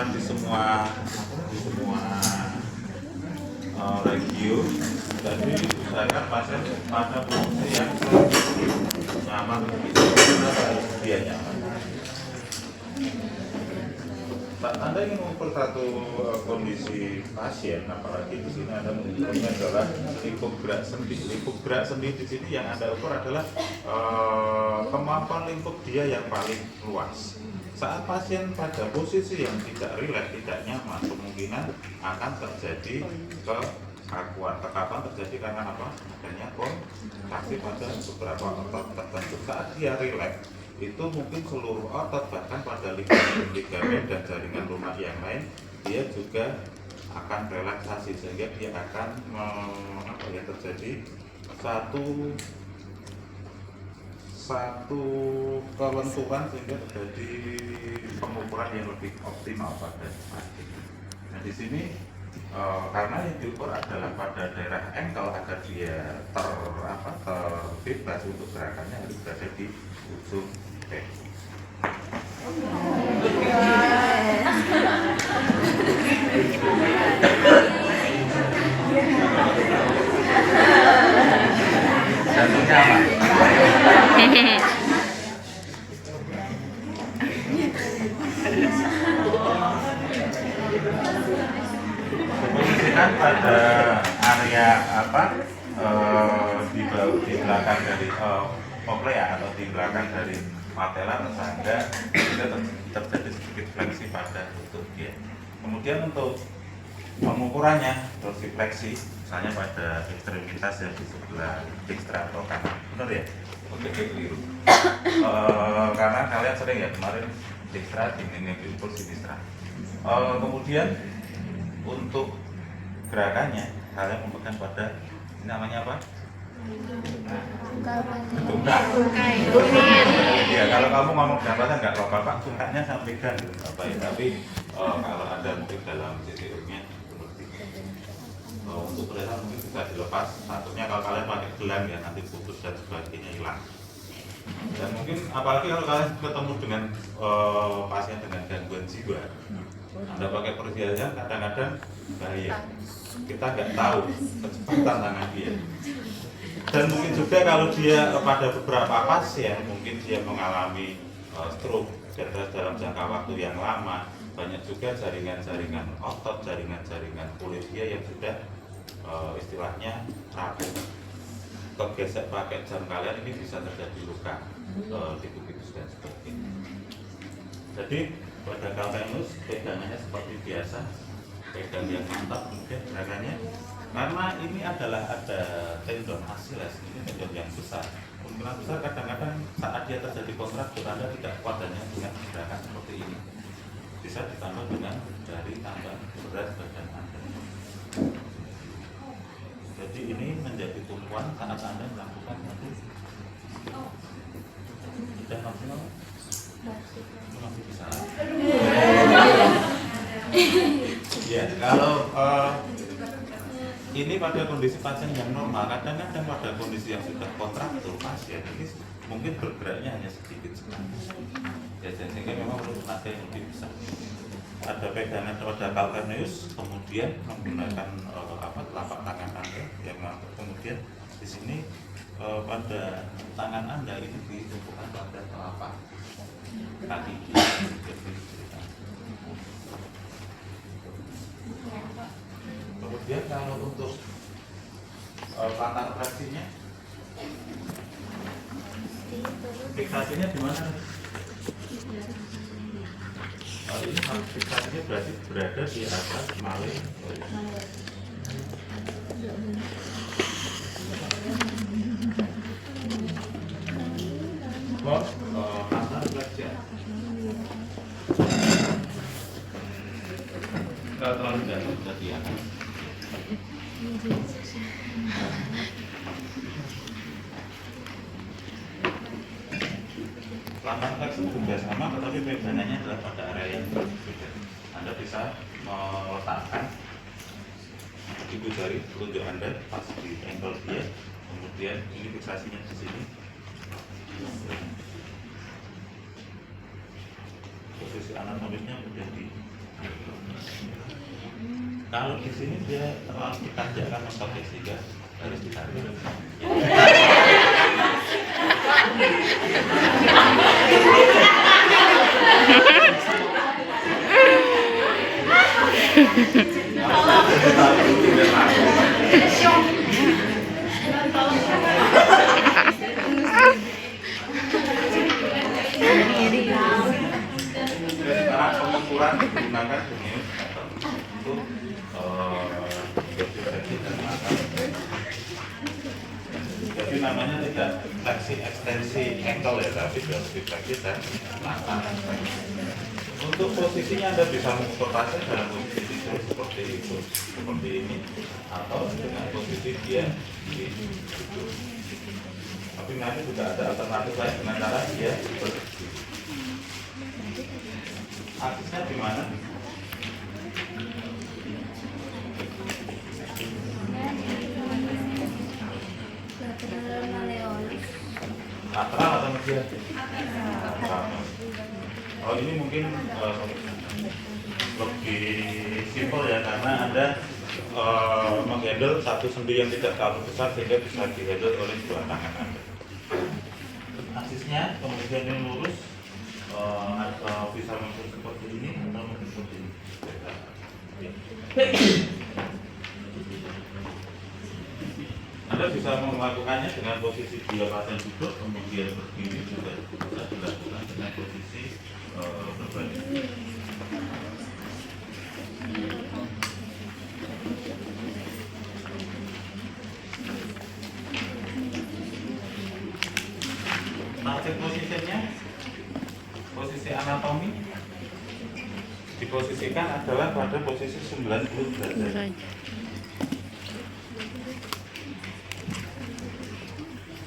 dilakukan di semua regio. Jadi usahakan pasien pada posisi yang nyaman, dia nyaman. Anda ingin mengukur satu kondisi pasien, apalagi di sini Anda mengukurnya adalah lingkup gerak sendi. Lingkup gerak sendi di sini yang Anda ukur adalah kemampuan lingkup dia yang paling luas. Saat pasien pada posisi yang tidak rileks, tidak nyaman, kemungkinan akan terjadi kekakuan. Kekakuan terjadi karena apa? Adanya kontraksi pada beberapa otot tertentu. Saat dia rileks, itu mungkin seluruh otot, bahkan pada ligamen dan jaringan lunak yang lain, dia juga akan relaksasi, sehingga dia akan terjadi satu kelenturan, sehingga terjadi pengukuran yang lebih optimal pada pasien. Nah di sini karena yang diukur adalah pada daerah ankle, agar dia terbebas untuk gerakannya, harus berada di ujung kaki. Jantungnya apa? Posisikan pada area di belakang dari poplea atau di belakang dari patella, sehingga juga terjadi sedikit fleksi pada lutut dia. Kemudian untuk pengukurannya dorsifleksi, misalnya pada ekstremitas yang di sebelah dekstra atau kanan, benar ya? Oke, keliru. Karena kalian sering ya kemarin dekstra diukur sinistra. Kemudian untuk gerakannya kalian memegang pada ini namanya apa? Tungkak. Ya, kalau kamu ngomong jabatan nggak apa-apa, Pak, tungkaknya sampai pegang apa ya? Tapi kalau ada mungkin dalam CTU-nya untuk kelihatan mungkin bisa dilepas. Satunya kalau kalian pakai gelang ya, nanti putus dan sebagainya hilang. Dan mungkin apalagi kalau kalian ketemu dengan pasien dengan gangguan jiwa, Anda pakai perhiasan kadang-kadang bahaya. Kita nggak tahu kecepatan tangan dia. Dan mungkin juga kalau dia pada beberapa pasien mungkin dia mengalami stroke dalam jangka waktu yang lama, banyak juga jaringan-jaringan otot, jaringan-jaringan kulit dia yang sudah istilahnya rapuh. Kegesek pakai jam kalian ini bisa terjadi luka tikus dan sebagainya. Jadi pada kalkanus pegangannya seperti biasa, pegang yang mantap, kemudian gerakannya. Karena ini adalah ada tendon Achilles, ini tendon yang besar. Kemungkinan besar kadang-kadang saat dia terjadi kontraktur, Anda tidak kuat dengan gerakan seperti ini. Bisa ditambah dengan jari tambah berat badan Anda. Jadi ini menjadi tumpuan saat Anda melakukan nanti. Sudah maksimal? Masih bisa. Ya, kalau ini pada kondisi pasien yang normal, kadang-kadang pada kondisi yang sudah kontraktur pasien ini mungkin bergeraknya hanya sedikit sekali. Ya, sehingga memang perlu tenaga yang lebih besar. Ada pegangan pada calcaneus, kemudian menggunakan telapak tangan Anda yang mantap. Kemudian di sini pada tangan Anda ini ditumpukan pada telapak kaki. Kemudian kalau untuk latar fleksinya, fiksasinya di mana? Ini fiksasinya berarti berada di atas maling. Latar fleksi. Kalau terlalu jatuh berarti ya. Latar fleksi juga sama, tetapi pegangannya adalah pada area yang berbeda. Anda bisa meletakkan ibu jari telunjuk Anda pas di ankle dia, kemudian ini fiksasinya di sini. Posisi anatomisnya sudah di Kalau di sini dia terlalu ditanjakkan otot sehingga harus ditarik. Sekarang pengukuran digunakan ini untuk fleksi dan mata. Jadi namanya tidak fleksi ekstensi ankle ya, tapi fleksi dan mata. Untuk posisinya Anda bisa mengukur pasien dalam posisi tidur seperti itu, seperti ini, atau dengan posisi dia di duduk. Tapi nanti juga ada alternatif lain dengan cara dia berdiri. Aksesnya di mana? Lateral atau medial? Oh ini mungkin lebih simpel ya, karena Anda menghandle satu sendi yang tidak terlalu besar sehingga bisa dihandle oleh dua tangan Anda. Aksesnya kemudian ini lurus, atau bisa mungkin seperti ini atau mungkin seperti ini. Anda bisa melakukannya dengan posisi dia pasien duduk, kemudian berdiri juga bisa dilakukan dengan posisi berbalik. Target posisinya, posisi anatomi diposisikan adalah pada posisi 90 derajat.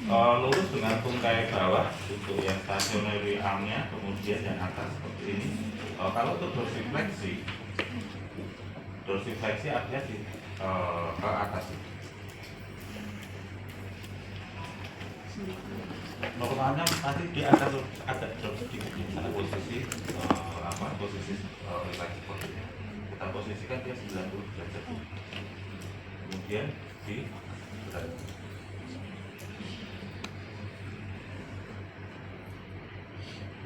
Lurus dengan tungkai bawah untuk yang stationary armnya, kemudian yang atas seperti ini. Kalau untuk dorsifleksi artinya ke atas. Normalnya nanti dia akan agak drop sedikit karena posisi posisi refleksi posisinya. Kita posisikan dia 90 derajat. Kemudian di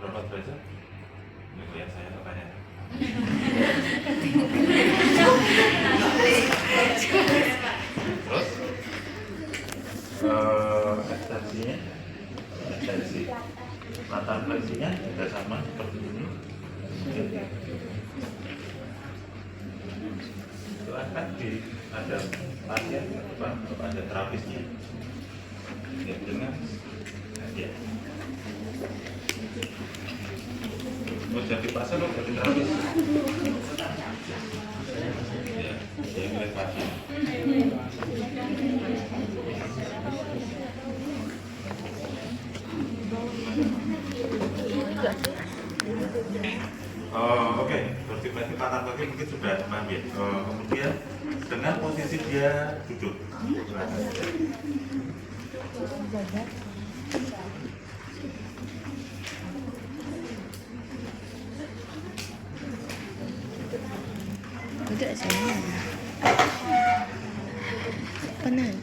berapa derajat? Ini lihat saya katanya. Terus ekstensi latar fleksinya juga sama seperti ini. Itu akan ada pasien ada terapisnya ya, dengan ya. Oh, jadi pasien lo jadi terapis ya, dia ngeliat pasien. Oke, dorsifleksi latar kaki mungkin sudah paham ya. Kemudian dengan posisi dia duduk. Tidak saya. Benar.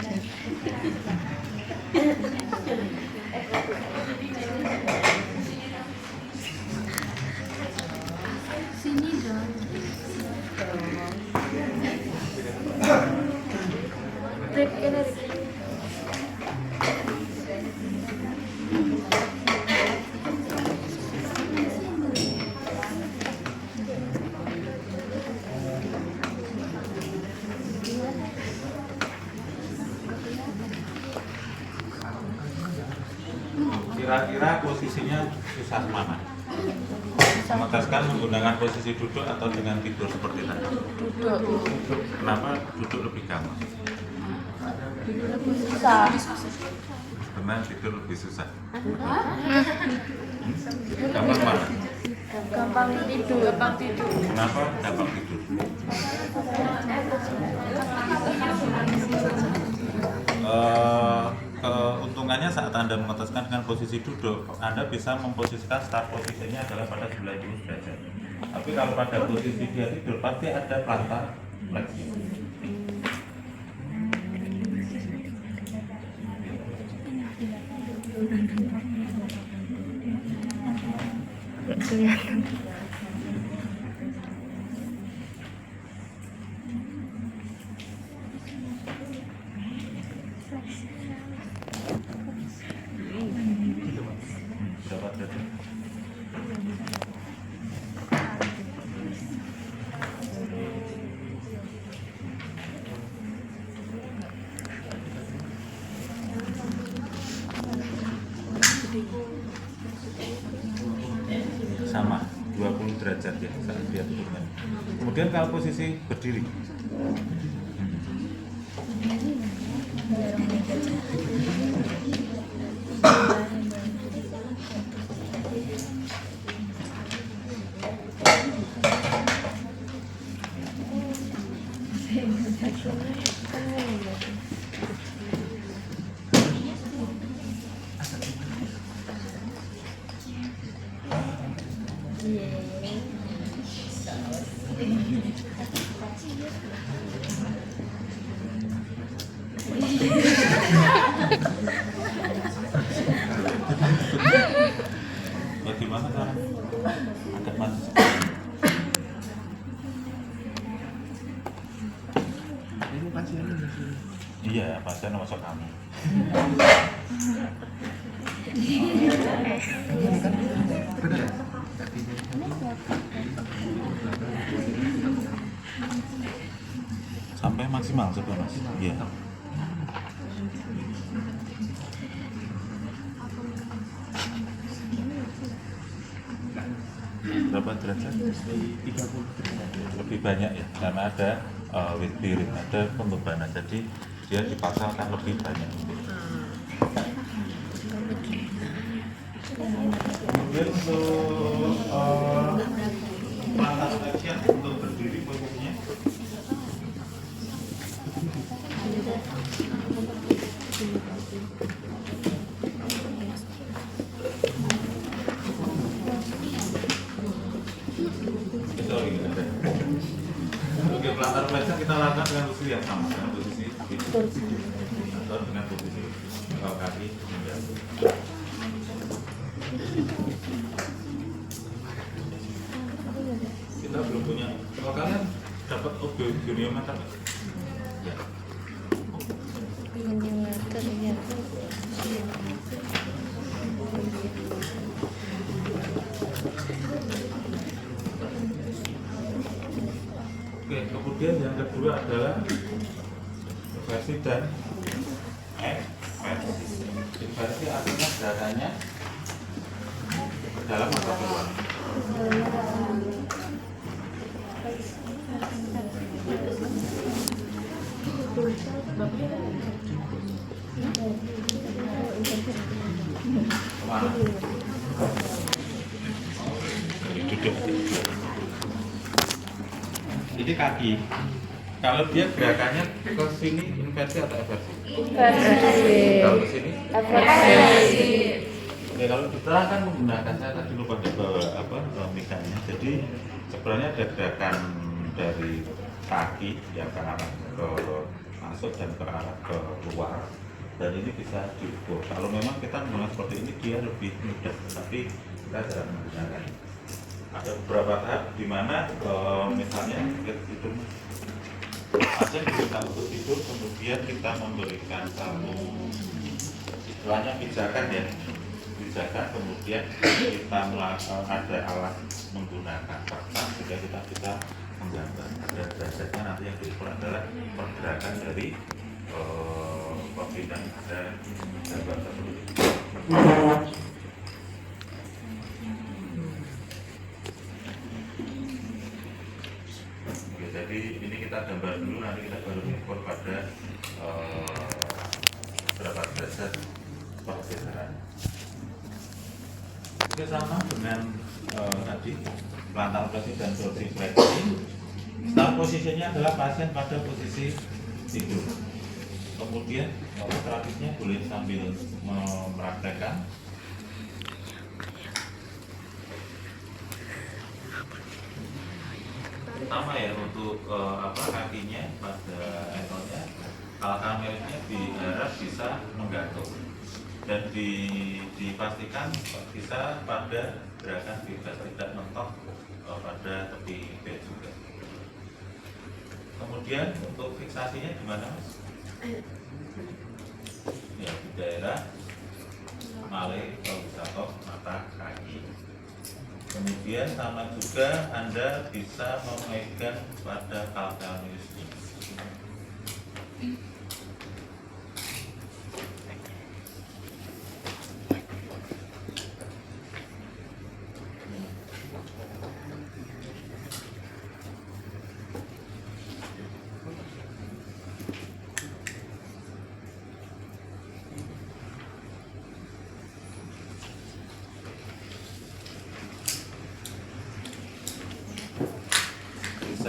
Sini dong. Trip ini. Kira-kira posisinya susah mana? Memutuskan menggunakan posisi duduk atau dengan tidur seperti tadi? Duduk. Kenapa duduk lebih gampang? Susah. Karena tidur lebih susah. Gampang mana? Gampang tidur. Kenapa gampang tidur? Keuntungannya saat Anda mengetaskan dengan posisi duduk, Anda bisa memposisikan start posisinya adalah pada 90 derajat. Tapi kalau pada posisi dia tidur, pasti ada plantar fleksi. Kemudian kalau posisi berdiri, bagaimana cara agak maju? Ini pasiennya di sini. Iya, pasien masuk kamu. Benar ya? Kakinya. Sampai maksimal sebelah mas. Iya. Berapa derajat? 30. Lebih banyak ya, karena ada weight bearing, ada pembebanan, jadi dia dipaksakan lebih banyak. Kemudian untuk pelanggan section untuk berdiri posisinya. Oke, pelanggan flexion kita lakukan dengan posisi yang sama, dengan posisi atau dengan posisi kaki menjatuh. Kita belum punya. Kalau kalian dapat goniometer, ya. Goniometer ya. Oke, kemudian yang kedua adalah inversi dan exversi. Inversi artinya gerakannya ke dalam atau keluar. Kemana? Duduk. Ini kaki. Kalau dia gerakannya ke sini inversi atau eversi? Kalau ke sini? Ya, kalau kita kan menggunakan, saya tadi lupa bawa misalnya. Jadi sebenarnya ada gerakan dari kaki yang ke arah ke masuk dan ke arah ke luar. Dan ini bisa diukur. Kalau memang kita menggunakan seperti ini dia lebih mudah, tapi kita jarang menggunakan. Ada beberapa tahap di mana misalnya tidur pasien diminta untuk tidur, kemudian kita memberikan satu istilahnya pijakan ya, pijakan, kemudian kita melakukan ada alat menggunakan kertas sehingga kita bisa menggambar. Dan derajatnya nanti yang diukur adalah pergerakan dari pembina dan gambar tersebut. Jadi ini kita gambar dulu, nanti kita baru mengukur pada berapa derajat pergeseran. Oke, sama dengan tadi pelantang operasi dan dorsi fleksi. Start posisinya adalah pasien pada posisi tidur. Kemudian terapisnya boleh sambil mempraktekkan. Pertama ya untuk kakinya pada ekornya, kalau kamelnya diharap bisa menggantung dan dipastikan bisa pada gerakan bebas, tidak mentok pada tepi bed juga. Kemudian untuk fiksasinya di mana mas? Ya di daerah male atau mata kaki. Kemudian sama juga Anda bisa memegang pada calcaneusnya.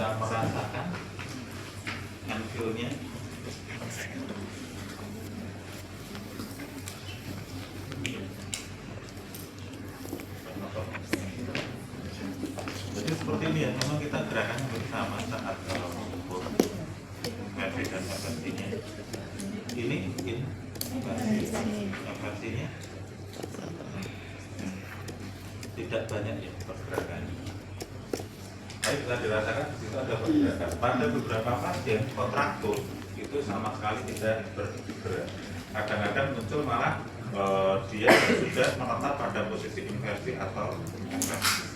bisa merasakan feel-nya. Jadi seperti ini ya, memang kita gerakannya bersama saat mengukur inversi dan reversinya. Ini inversinya tidak banyak ya pergerakannya. Tapi bisa dirasakan di situ ada pergerakan. Pada beberapa pasien kontraktur itu sama sekali tidak bergerak. Kadang-kadang muncul malah dia sudah menetap pada posisi inversi atau reversi.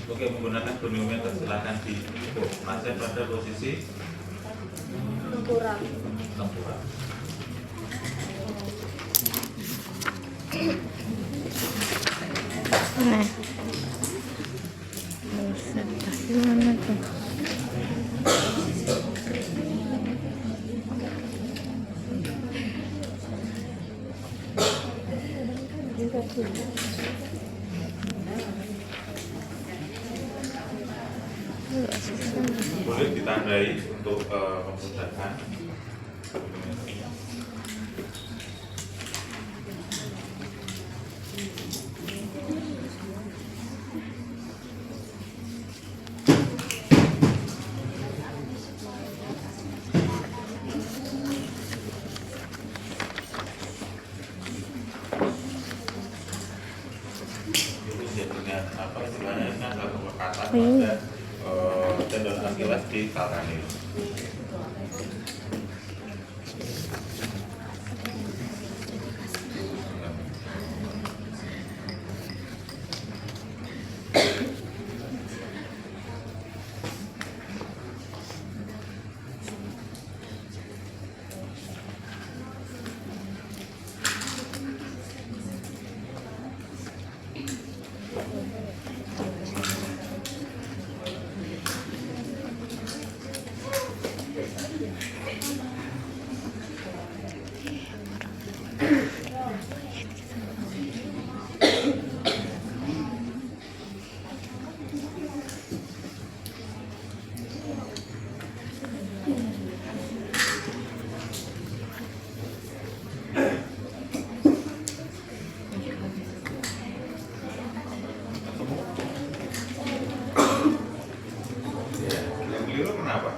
Oke, menggunakan goniometer silakan diukur. Pasien pada posisi Kurang. tempuran. Nah. Buset, gimana tuh? Boleh ditandai untuk pembuatan. Itu jadinya apa istilahnya ini adalah pelekatan pada tendon Achilles di calcaneus. Yang keliru kenapa?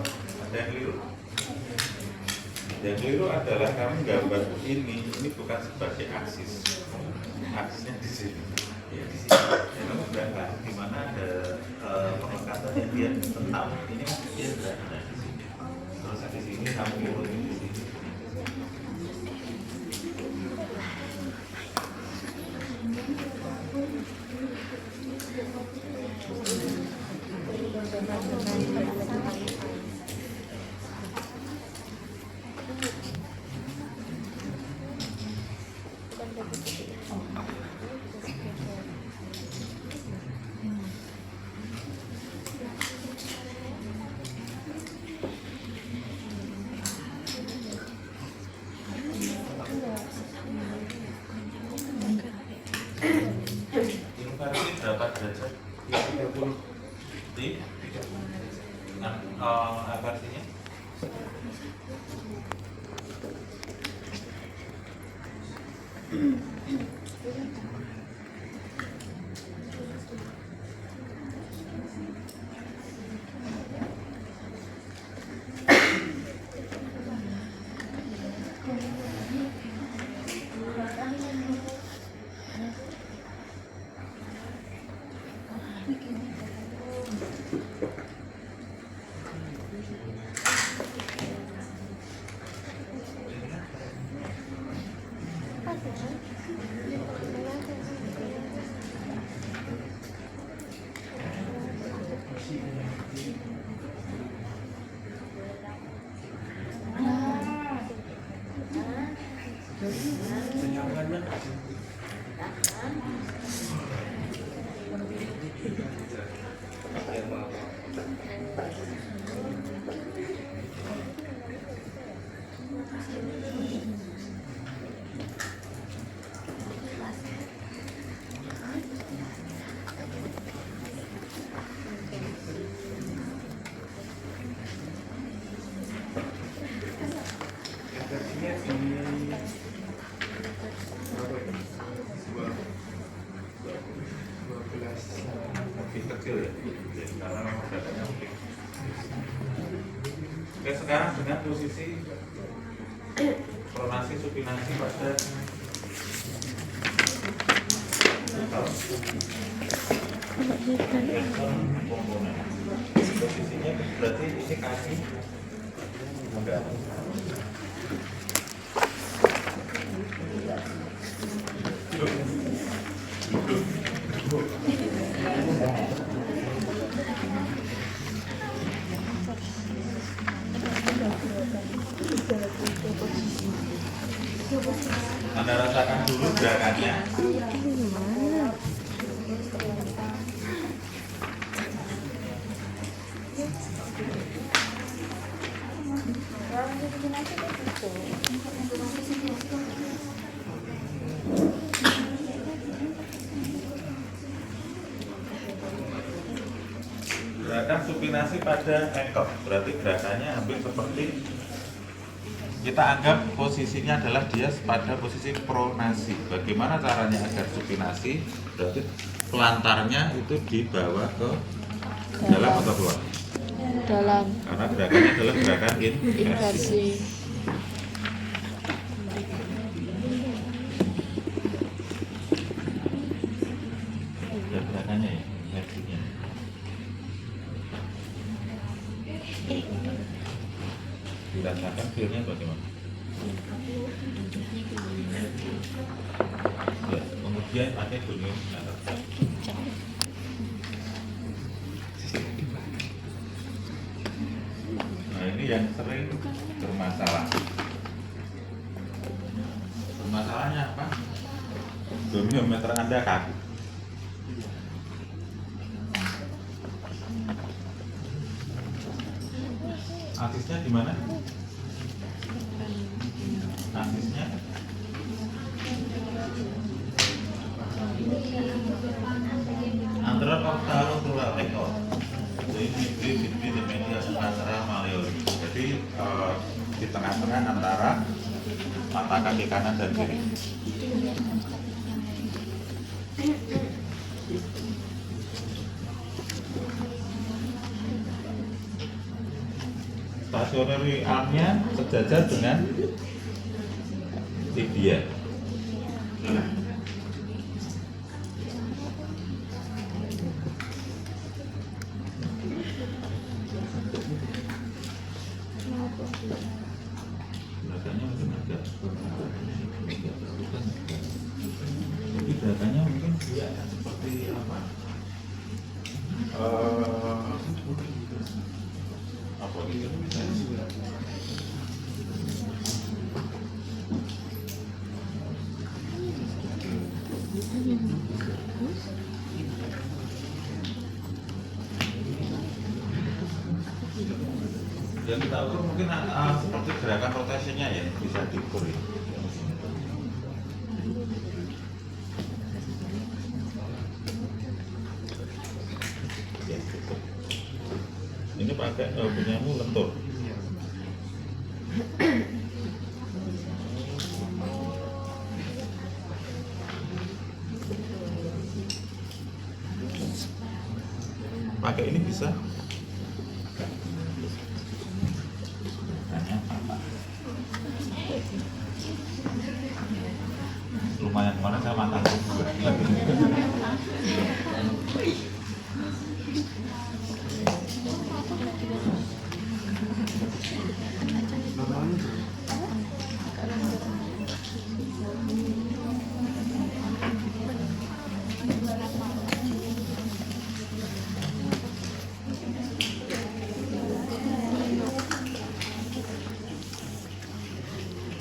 Ada yang keliru? Yang keliru adalah kami gambar ini bukan sebagai aksis. Aksisnya di sini. Ya di sini. Ya, kamu gambar di mana ada pelekatannya dia tetap. Ini masih dia ada di sini. Terus di sini kamu urutin di sini. Inversi berapa derajat? 30 di 30. Nah, aversinya? lebih kecil ya, karena memang gerakannya lebih. Oke, sekarang dengan posisi pronasi supinasi pada komponen. Posisinya berarti ini kaki enggak. Anda rasakan dulu gerakannya. Gerakan supinasi pada engkol, berarti gerakannya hampir seperti kita anggap posisinya adalah dia pada posisi pronasi. Bagaimana caranya agar supinasi? Berarti pelantarnya itu dibawa ke dalam atau keluar? Dalam. Karena gerakannya adalah gerakan inversi. Inversi. Dan gerakannya ya, inversinya. Dirasakan feel-nya bagaimana? Ya, kemudian pakai bunyi nada. Nah, ini yang sering bermasalah. Masalahnya apa? Goniometer Anda kaku. Asisnya di mana? Asisnya antara posterotural ekor. Jadi di media antara malleoli. Jadi di tengah-tengah antara mata kaki kanan dan kiri. Stationary armnya sejajar dengan tibia. Gerakannya mungkin agak jadi gerakannya mungkin dia seperti apa? Apa gitu? Yang kita ukur mungkin seperti gerakan rotasinya ya, bisa diukur ya. Ya, cukup. Ini pakai punyamu lentur. Pakai ini bisa. Lumayan, kemarin saya makan juga.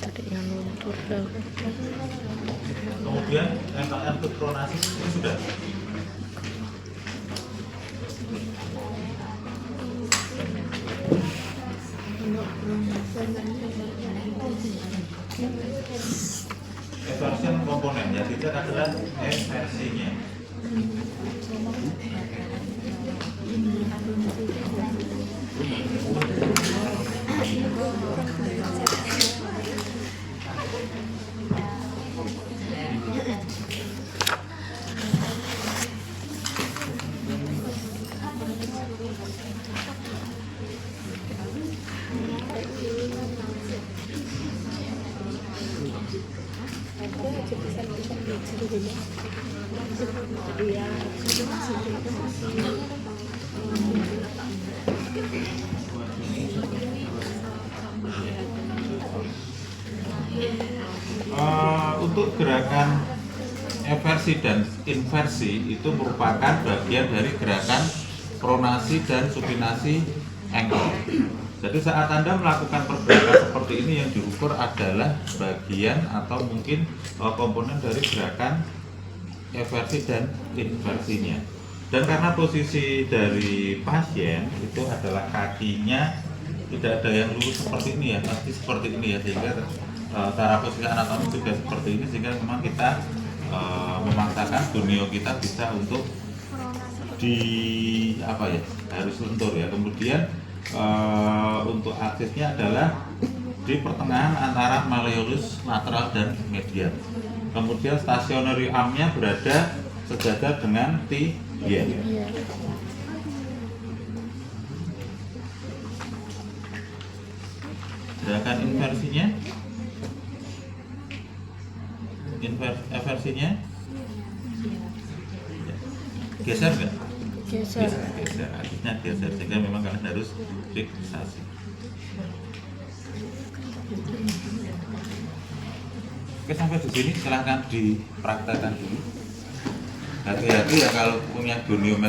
Tadi yang luntur dah. Kemudian MKM pronasi ini sudah. Eversion komponen yang dicek adalah eversinya. Jadi ya sudah masih itu masih Untuk gerakan eversi dan inversi itu merupakan bagian dari gerakan pronasi dan supinasi ankle. Jadi saat Anda melakukan pergerakan seperti ini, yang diukur adalah bagian atau mungkin komponen dari gerakan eversi dan inversinya. Dan karena posisi dari pasien itu adalah kakinya tidak ada yang lurus seperti ini ya, pasti seperti ini ya, sehingga cara posisi anatomi juga seperti ini, sehingga memang kita memaksakan gunio kita bisa untuk di apa ya, harus lentur ya. Kemudian untuk aksesnya adalah di pertengahan antara malleolus lateral dan medial. Kemudian stationary armnya berada sejajar dengan tibia. Iya. Gerakan inversinya, eversinya geser nggak? Geser. Geser, akhirnya geser, sehingga memang kalian harus fiksasi. Oke, sampai di sini silahkan dipraktekkan dulu. Hati-hati ya kalau punya goniometri